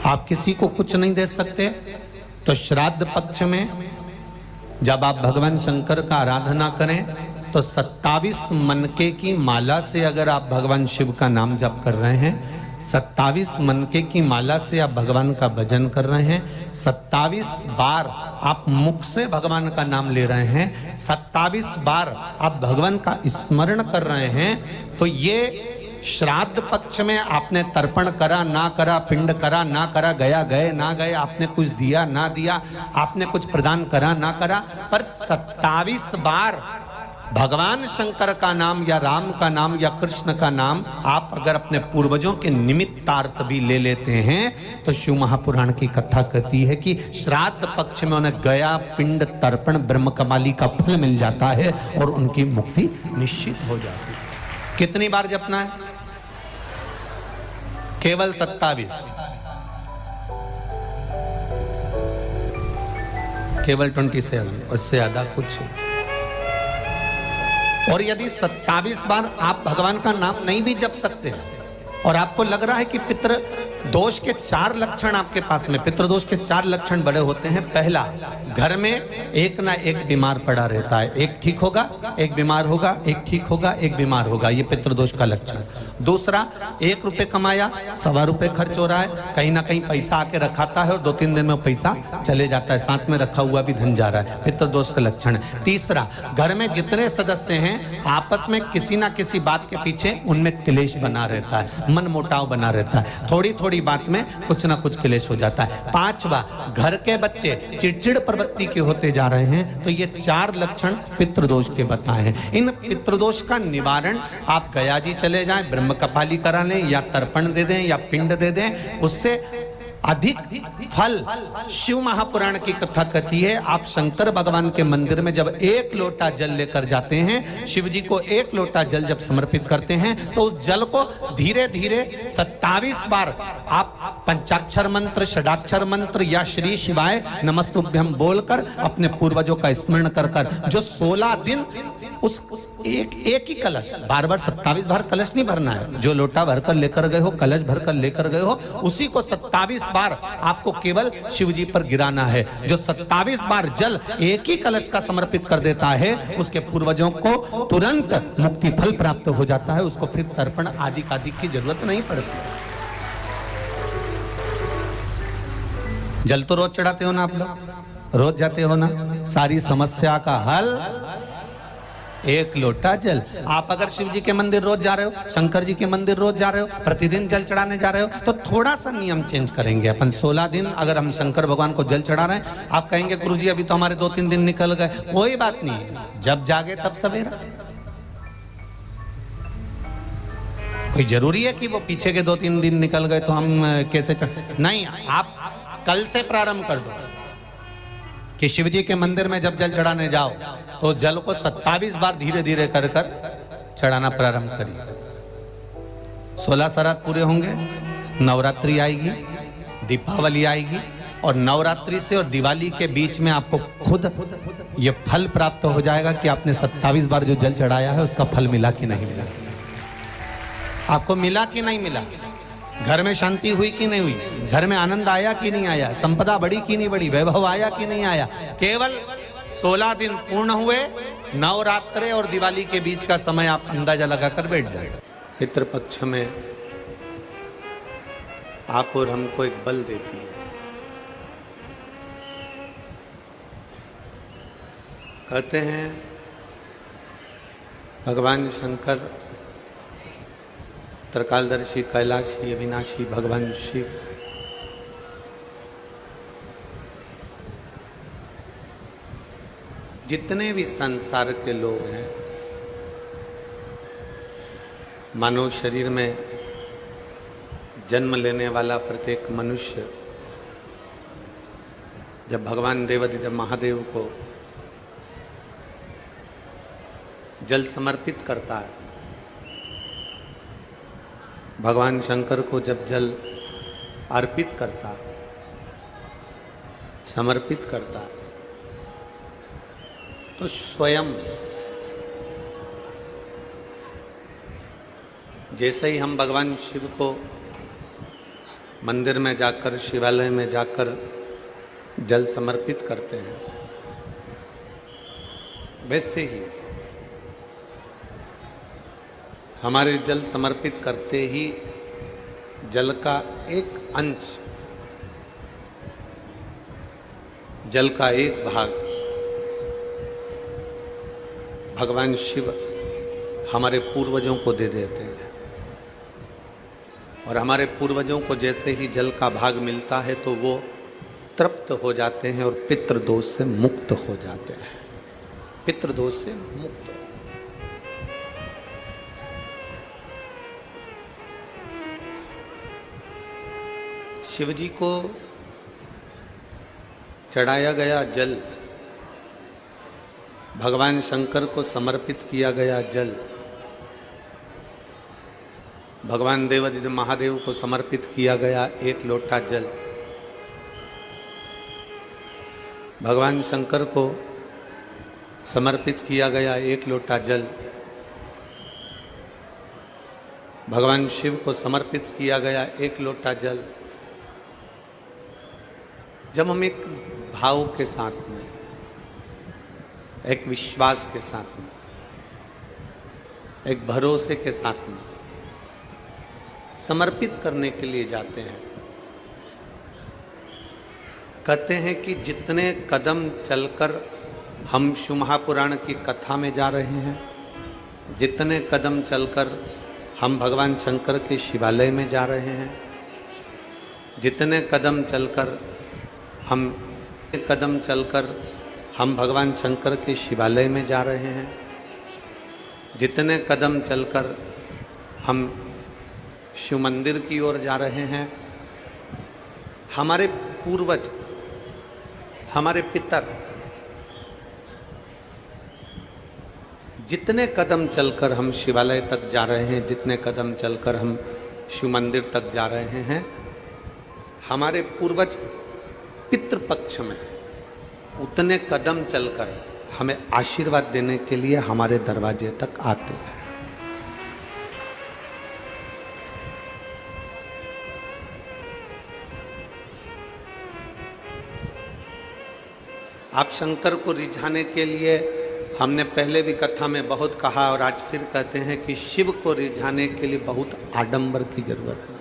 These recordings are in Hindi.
आप किसी को कुछ नहीं दे सकते, तो श्राद्ध पक्ष में जब आप भगवान शंकर का आराधना करें तो 27 मनके की माला से अगर आप भगवान शिव का नाम जप कर रहे हैं, 27 मनके की माला से आप भगवान का भजन कर रहे हैं, 27 बार आप मुख से भगवान का नाम ले रहे हैं, 27 बार आप भगवान का स्मरण कर रहे हैं, तो ये श्राद्ध पक्ष में आपने तर्पण करा ना करा, पिंड करा ना करा, गया गए ना गए, आपने कुछ दिया ना दिया, आपने कुछ प्रदान करा ना करा, पर 27 बार भगवान शंकर का नाम या राम का नाम या कृष्ण का नाम आप अगर अपने पूर्वजों के निमित्तार्थ भी ले लेते हैं, तो शिव महापुराण की कथा कहती है कि श्राद्ध पक्ष में उन्हें गया पिंड तर्पण ब्रह्म कमाली का फल मिल जाता है और उनकी मुक्ति निश्चित हो जाती है। कितनी बार जपना है? केवल 27, केवल 27, उससे ज्यादा कुछ। और यदि 27 बार आप भगवान का नाम नहीं भी जप सकते और आपको लग रहा है कि पितृ दोष के 4 लक्षण आपके पास में, पितृदोष के 4 लक्षण बड़े होते हैं। पहला, घर में एक ना एक बीमार पड़ा रहता है, एक ठीक होगा एक बीमार होगा, एक ठीक होगा एक बीमार होगा, ये पितृदोष का लक्षण। दूसरा, 1 रुपए कमाया 1.25 रुपए खर्च हो रहा है, कहीं ना कहीं पैसा आके रखाता है और 2-3 दिन में पैसा चले जाता है, साथ में रखा हुआ भी धन जा रहा है, पितृदोष का लक्षण है। तीसरा, घर में जितने सदस्य हैं आपस में किसी ना किसी बात के पीछे उनमें क्लेश बना रहता है, मन मुटाव बना रहता है, थोड़ी थोड़ी बात में कुछ ना कुछ क्लेश हो जाता है। 5वां, घर के बच्चे चिड़चिड़ प्रवृत्ति के होते जा रहे हैं, तो ये 4 लक्षण पितृदोष के बताए हैं। इन पितृदोष का निवारण आप गया जी चले जाएं, ब्रह्म कपाली करा लें या तर्पण दे दें या पिंड दे दें, उससे अधिक फल शिव महापुराण की कथा कहती है। आप शंकर भगवान के मंदिर में जब 1 लोटा जल लेकर जाते हैं, शिव जी को 1 लोटा जल जब समर्पित करते हैं, तो उस जल को धीरे धीरे 27 बार आप पंचाक्षर मंत्र, षडाक्षर मंत्र या श्री शिवाय नमस्तुभ्यम बोलकर अपने पूर्वजों का स्मरण कर कर, जो 16 दिन उस एक ही कलश, बार बार 27 बार कलश नहीं भरना है, जो लोटा भरकर लेकर गए हो, कलश भरकर लेकर गए हो, उसी को 27 बार आपको केवल शिव जी पर गिराना है। जो 27 बार जल एक ही कलश का समर्पित कर देता है, उसके पूर्वजों को तुरंत मुक्ति फल प्राप्त हो जाता है, उसको फिर तर्पण आदि की जरूरत नहीं पड़ती। जल तो रोज चढ़ाते हो ना आप लोग, रोज जाते हो ना, सारी समस्या का हल 1 लोटा जल। आप अगर शिव जी के मंदिर रोज जा रहे हो, शंकर जी के मंदिर रोज जा रहे हो, प्रतिदिन जल चढ़ाने जा रहे हो, तो थोड़ा सा नियम चेंज करेंगे अपन। 16 दिन अगर हम शंकर भगवान को जल चढ़ा रहे हैं, आप कहेंगे गुरुजी अभी तो हमारे 2-3 दिन निकल गए, कोई बात नहीं, जब जागे तब सवेरा। कोई जरूरी है कि वो पीछे के 2-3 दिन निकल गए तो हम कैसे नहीं, आप कल से प्रारंभ कर दो कि शिव जी के मंदिर में जब जल चढ़ाने जाओ तो जल को 27 बार धीरे धीरे कर कर चढ़ाना प्रारंभ करिए। 16 श्राद्ध पूरे होंगे, नवरात्रि आएगी, दीपावली आएगी, और नवरात्रि से और दिवाली के बीच में आपको खुद ये फल प्राप्त हो जाएगा कि आपने 27 बार जो जल चढ़ाया है उसका फल मिला कि नहीं मिला, आपको मिला कि नहीं मिला, घर में शांति हुई कि नहीं हुई, घर में आनंद आया कि नहीं आया, संपदा बढ़ी कि नहीं बढ़ी, वैभव आया कि नहीं आया। केवल 16 दिन पूर्ण हुए, नवरात्रे और दिवाली के बीच का समय आप अंदाजा लगाकर बैठ जाए। पितृपक्ष में आप और हमको एक बल देती है। कहते हैं भगवान शंकर, त्रिकालदर्शी, कैलाशी, अविनाशी भगवान शिव, जितने भी संसार के लोग हैं, मानव शरीर में जन्म लेने वाला प्रत्येक मनुष्य जब भगवान देवाधिदेव महादेव को जल समर्पित करता है, भगवान शंकर को जब जल अर्पित करता है, समर्पित करता है, तो स्वयं जैसे ही हम भगवान शिव को मंदिर में जाकर, शिवालय में जाकर जल समर्पित करते हैं, वैसे ही हमारे जल समर्पित करते ही जल का एक अंश, जल का एक भाग भगवान शिव हमारे पूर्वजों को दे देते हैं। और हमारे पूर्वजों को जैसे ही जल का भाग मिलता है तो वो तृप्त हो जाते हैं और पितृदोष से मुक्त हो जाते हैं। पितृदोष से मुक्त। शिव जी को चढ़ाया गया जल, भगवान शंकर को समर्पित किया गया जल, भगवान देवादिदेव महादेव को समर्पित किया गया एक लोटा जल, भगवान शंकर को समर्पित किया गया एक लोटा जल, भगवान शिव को समर्पित किया गया एक लोटा जल। जब हम एक भाव के साथ में, एक विश्वास के साथ में, एक भरोसे के साथ में समर्पित करने के लिए जाते हैं, कहते हैं कि जितने कदम चलकर हम शिव महापुराण की कथा में जा रहे हैं, जितने कदम चलकर हम भगवान शंकर के शिवालय में जा रहे हैं, जितने कदम चलकर हम भगवान शंकर के शिवालय में जा रहे हैं, जितने कदम चलकर हम शिव मंदिर की ओर जा रहे हैं, हमारे पूर्वज, हमारे पितर जितने कदम चलकर हम शिवालय तक जा रहे हैं, जितने कदम चलकर हम शिव मंदिर तक जा रहे हैं, हमारे पूर्वज पितृपक्ष में उतने कदम चलकर हमें आशीर्वाद देने के लिए हमारे दरवाजे तक आते हैं। आप शंकर को रिझाने के लिए, हमने पहले भी कथा में बहुत कहा और आज फिर कहते हैं कि शिव को रिझाने के लिए बहुत आडंबर की जरूरत नहीं।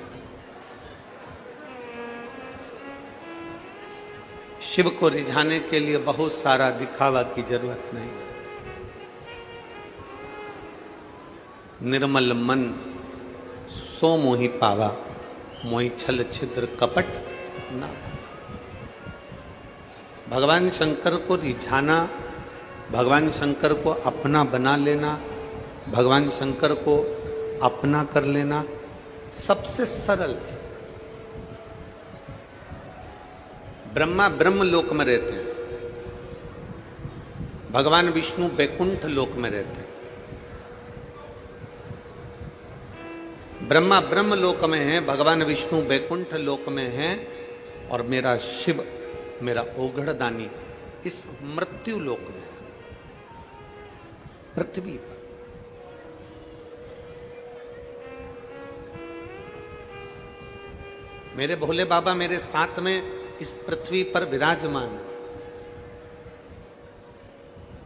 शिव को रिझाने के लिए बहुत सारा दिखावा की जरूरत नहीं। निर्मल मन सो मोहि पावा, मोहि छल छिद्र कपट ना। भगवान शंकर को रिझाना, भगवान शंकर को अपना बना लेना, भगवान शंकर को अपना कर लेना सबसे सरल है। ब्रह्मा ब्रह्म लोक में रहते हैं, भगवान विष्णु बैकुंठ लोक में रहते हैं। ब्रह्मा ब्रह्म लोक में है, भगवान विष्णु बैकुंठ लोक में है, और मेरा शिव, मेरा ओघड़दानी इस मृत्यु लोक में है, पृथ्वी पर। मेरे भोले बाबा मेरे साथ में इस पृथ्वी पर विराजमान है।